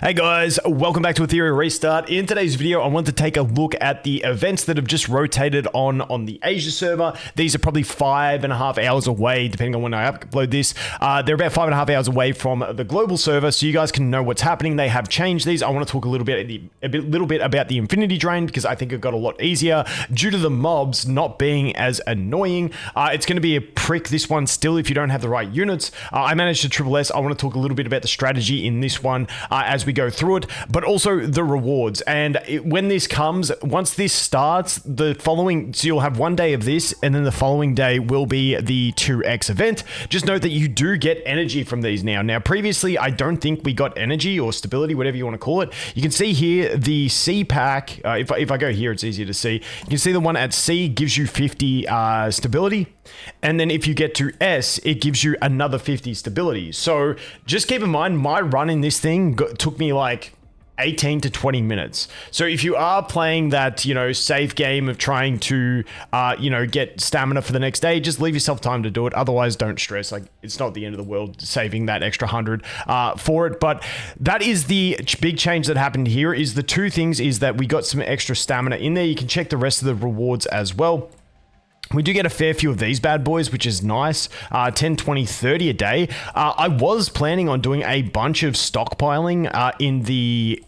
Hey guys, welcome back to Etheria Restart. In today's video, I want to take a look at the events that have just rotated on the Asia server. These are probably 5.5 hours away, depending on when I upload this. They're about 5.5 hours away from the global server, so you guys can know what's happening. They have changed these. I want to talk a little bit about the Infinity Drain, because I think it got a lot easier due to the mobs not being as annoying. It's going to be a prick, this one still, if you don't have the right units. I managed to triple S. I want to talk a little bit about the strategy in this one as we go through it, but also the rewards. And when this comes, once this starts, so you'll have one day of this, and then the following day will be the 2x event. Just note that you do get energy from these now. Now, previously, I don't think we got energy or stability, whatever you want to call it. You can see here the C pack. If I go here, it's easier to see. You can see the one at C gives you 50 stability. And then if you get to S, it gives you another 50 stability. So just keep in mind, my run in this thing took me like 18 to 20 minutes. So if you are playing that, safe game of trying to, get stamina for the next day, just leave yourself time to do it. Otherwise, don't stress. Like, it's not the end of the world saving that extra 100 for it. But that is the big change that happened here. Is the two things is that we got some extra stamina in there. You can check the rest of the rewards as well. We do get a fair few of these bad boys, which is nice. 10, 20, 30 a day. I was planning on doing a bunch of stockpiling in the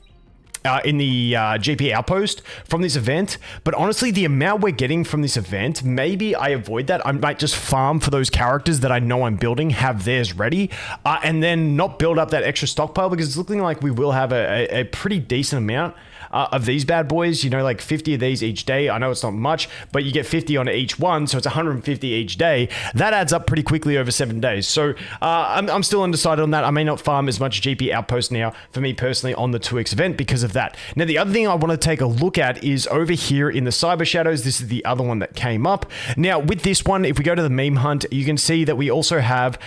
GP outpost from this event, but honestly, the amount we're getting from this event, maybe I avoid that. I might just farm for those characters that I know I'm building, have theirs ready, and then not build up that extra stockpile, because it's looking like we will have a pretty decent amount of these bad boys, like 50 of these each day. I know it's not much, but you get 50 on each one, so it's 150 each day. That adds up pretty quickly over 7 days. So I'm still undecided on that. I may not farm as much GP outpost now for me personally on the 2x event because of that. Now, the other thing I want to take a look at is over here in the Cyber Shadows. This is the other one that came up. Now, with this one, if we go to the meme hunt, you can see that we also have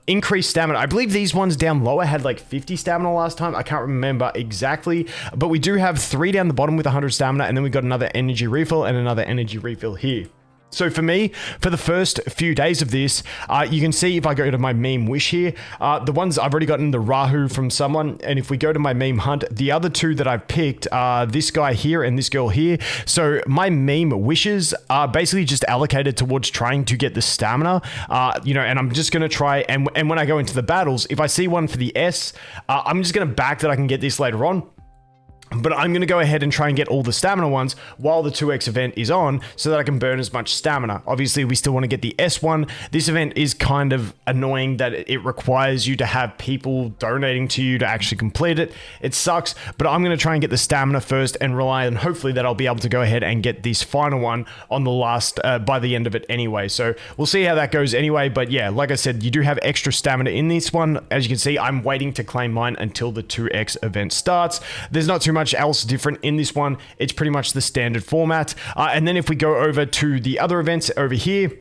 increased stamina. I believe these ones down lower had like 50 stamina last time. I can't remember exactly, but we do have 3 down the bottom with 100 stamina, and then we got another energy refill and another energy refill here. So for me, for the first few days of this, you can see if I go to my meme wish here, the ones I've already gotten the Rahu from someone. And if we go to my meme hunt, the other two that I've picked are this guy here and this girl here. So my meme wishes are basically just allocated towards trying to get the stamina, and I'm just going to try. And when I go into the battles, if I see one for the S, I'm just going to back that I can get this later on. But I'm going to go ahead and try and get all the stamina ones while the 2x event is on, so that I can burn as much stamina. Obviously, we still want to get the S one. This event is kind of annoying that it requires you to have people donating to you to actually complete it. It sucks, but I'm going to try and get the stamina first and rely on hopefully that I'll be able to go ahead and get this final one on the last, by the end of it anyway. So we'll see how that goes anyway. But yeah, like I said, you do have extra stamina in this one. As you can see, I'm waiting to claim mine until the 2x event starts. There's not too much else different in this one. It's pretty much the standard format. And then if we go over to the other events over here,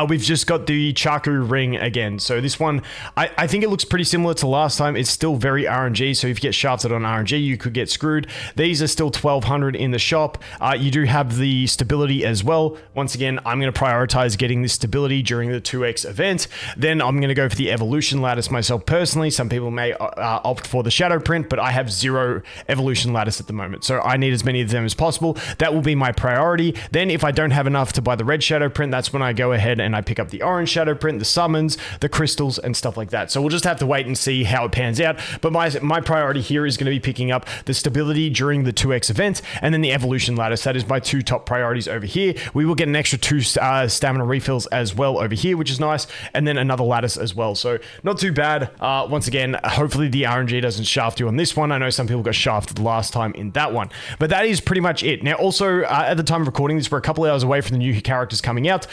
we've just got the Chaku ring again. So this one, I think it looks pretty similar to last time. It's still very RNG. So if you get shafted on RNG, you could get screwed. These are still 1200 in the shop. You do have the stability as well. Once again, I'm going to prioritize getting this stability during the 2x event. Then I'm going to go for the evolution lattice myself personally. Some people may opt for the shadow print, but I have 0 evolution lattice at the moment. So I need as many of them as possible. That will be my priority. Then if I don't have enough to buy the red shadow print, that's when I go ahead and I pick up the orange shadow print, the summons, the crystals, and stuff like that. So we'll just have to wait and see how it pans out. But my priority here is going to be picking up the stability during the 2x event, and then the evolution lattice. That is my 2 top priorities over here. We will get an extra 2 stamina refills as well over here, which is nice, and then another lattice as well. So not too bad. Once again, hopefully the RNG doesn't shaft you on this one. I know some people got shafted last time in that one, but that is pretty much it. Now, also, at the time of recording this, we're a couple of hours away from the new characters coming out.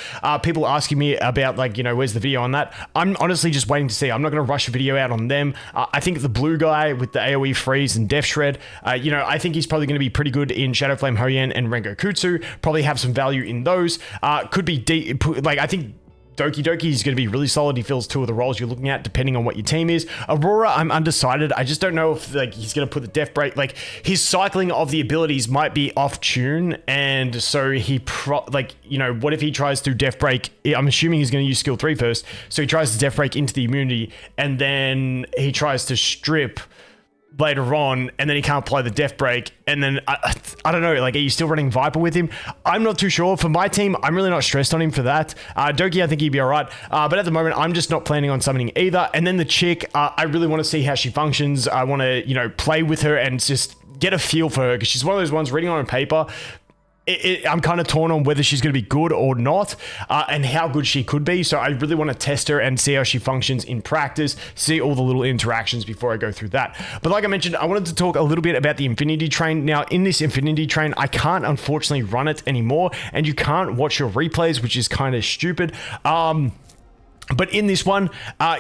People asking me about where's the video on that. I'm honestly just waiting to see. I'm not going to rush a video out on them. I think the blue guy with the AoE freeze and Death Shred, I think he's probably going to be pretty good in Shadow Flame Hoyen and Rengo Kutsu. Probably have some value in those. Could be deep, I think Doki Doki is going to be really solid. He fills 2 of the roles you're looking at, depending on what your team is. Aurora, I'm undecided. I just don't know if he's going to put the death break. His cycling of the abilities might be off tune, and so what if he tries to death break? I'm assuming he's going to use skill 3 first, so he tries to death break into the immunity, and then he tries to strip later on, and then he can't apply the death break, and then I don't know, like, are you still running Viper with him? I'm not too sure. For my team, I'm really not stressed on him for that. Doki, I think he'd be all right, but at the moment, I'm just not planning on summoning either. And then the chick, I really want to see how she functions. I want to, you know, play with her and just get a feel for her, because she's one of those ones reading on paper. I'm kind of torn on whether she's going to be good or not, and how good she could be. So I really want to test her and see how she functions in practice, see all the little interactions before I go through that. But like I mentioned, I wanted to talk a little bit about the Infinity Train. Now, in this Infinity Train, I can't unfortunately run it anymore, and you can't watch your replays, which is kind of stupid. But in this one,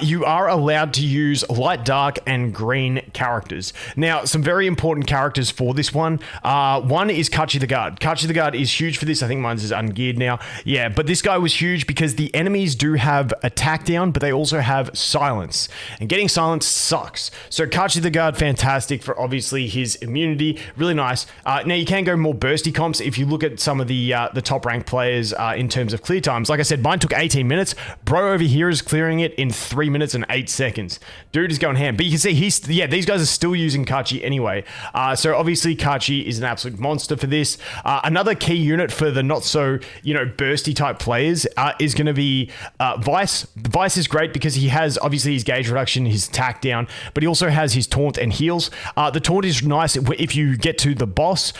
you are allowed to use light, dark, and green characters. Now, some very important characters for this one. One is Kachi the Guard. Kachi the Guard is huge for this. I think mine's is ungeared now. Yeah, but this guy was huge because the enemies do have attack down, but they also have silence. And getting silence sucks. So Kachi the Guard, fantastic for obviously his immunity. Really nice. Now, you can go more bursty comps if you look at some of the top ranked players in terms of clear times. Like I said, mine took 18 minutes. Bro over here is clearing it in 3 minutes and 8 seconds. Dude is going ham. But you can see these guys are still using Kachi anyway. So obviously Kachi is an absolute monster for this. Another key unit for the not so, you know, bursty type players is going to be Vice. Vice is great because he has obviously his gauge reduction, his attack down, but he also has his taunt and heals. The taunt is nice if you get to the boss.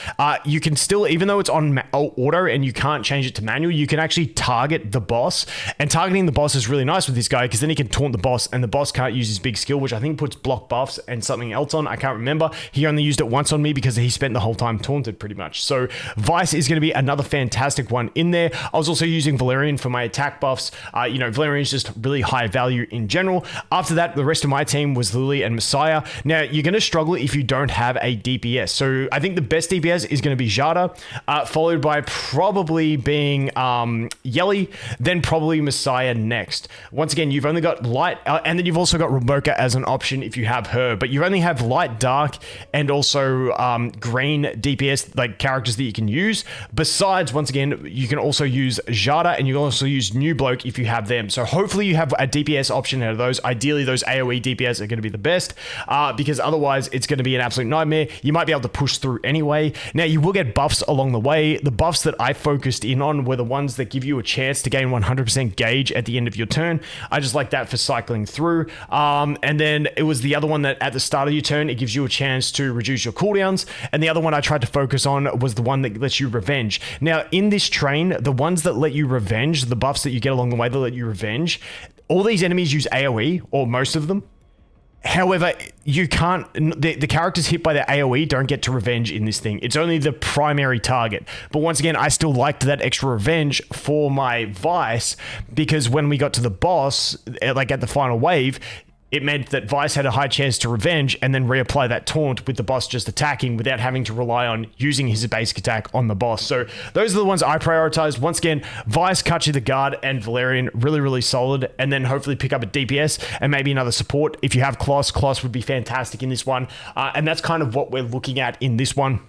You can still, even though it's on auto and you can't change it to manual, you can actually target the boss. And targeting the boss is really nice with this guy, because then he can taunt the boss, and the boss can't use his big skill, which I think puts block buffs and something else on. I can't remember. He only used it once on me because he spent the whole time taunted pretty much. So Vice is going to be another fantastic one in there. I was also using Valerian for my attack buffs. You know, Valerian is just really high value in general. After that, the rest of my team was Lily and Messiah. Now, you're going to struggle if you don't have a DPS. So I think the best DPS is going to be Jada, followed by probably being Yelly, then probably Messiah next. Once again, you've only got light, and then you've also got Ramoka as an option if you have her, but you only have light, dark, and also green DPS, like characters that you can use. Besides, once again, you can also use Jada, and you can also use New Bloke if you have them. So hopefully you have a DPS option out of those. Ideally, those AoE DPS are going to be the best, because otherwise it's going to be an absolute nightmare. You might be able to push through anyway. Now, you will get buffs along the way. The buffs that I focused in on were the ones that give you a chance to gain 100% gauge at the end of your turn. I just like that for cycling through. And then it was the other one that at the start of your turn, it gives you a chance to reduce your cooldowns. And the other one I tried to focus on was the one that lets you revenge. Now, in this train, the ones that let you revenge, the buffs that you get along the way that let you revenge, all these enemies use AoE, or most of them. However, you can't, the characters hit by the AoE don't get to revenge in this thing. It's only the primary target. But once again, I still liked that extra revenge for my Vice, because when we got to the boss, like at the final wave, it meant that Vice had a high chance to revenge and then reapply that taunt with the boss just attacking without having to rely on using his basic attack on the boss. So those are the ones I prioritized. Once again, Vice, Kachi the Guard, and Valerian, really, really solid. And then hopefully pick up a DPS and maybe another support. If you have Kloss would be fantastic in this one. And that's kind of what we're looking at in this one.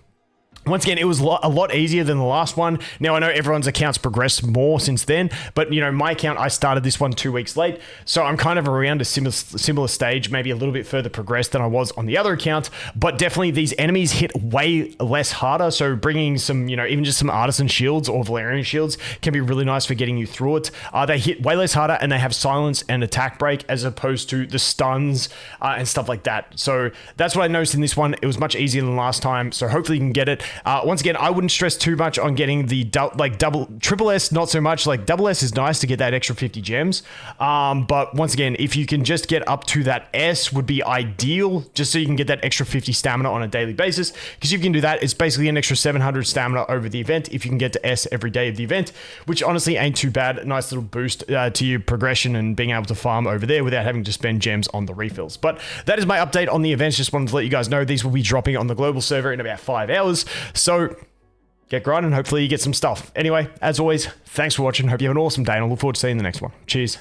Once again, it was a lot easier than the last one. Now, I know everyone's accounts progressed more since then, but, you know, my account, I started this one 2 weeks late, so I'm kind of around a similar stage, maybe a little bit further progressed than I was on the other account, but definitely these enemies hit way less harder, so bringing some, you know, even just some Artisan shields or Valerian shields can be really nice for getting you through it. They hit way less harder, and they have silence and attack break as opposed to the stuns and stuff like that. So that's what I noticed in this one. It was much easier than last time, so hopefully you can get it. Once again, I wouldn't stress too much on getting the triple S, not so much. Like double S is nice to get that extra 50 gems. But once again, if you can just get up to that S would be ideal, just so you can get that extra 50 stamina on a daily basis. Because if you can do that, it's basically an extra 700 stamina over the event if you can get to S every day of the event, which honestly ain't too bad. A nice little boost to your progression and being able to farm over there without having to spend gems on the refills. But that is my update on the events. Just wanted to let you guys know these will be dropping on the global server in about 5 hours. So get grinding, hopefully you get some stuff. Anyway, as always, thanks for watching. Hope you have an awesome day, and I look forward to seeing you in the next one. Cheers.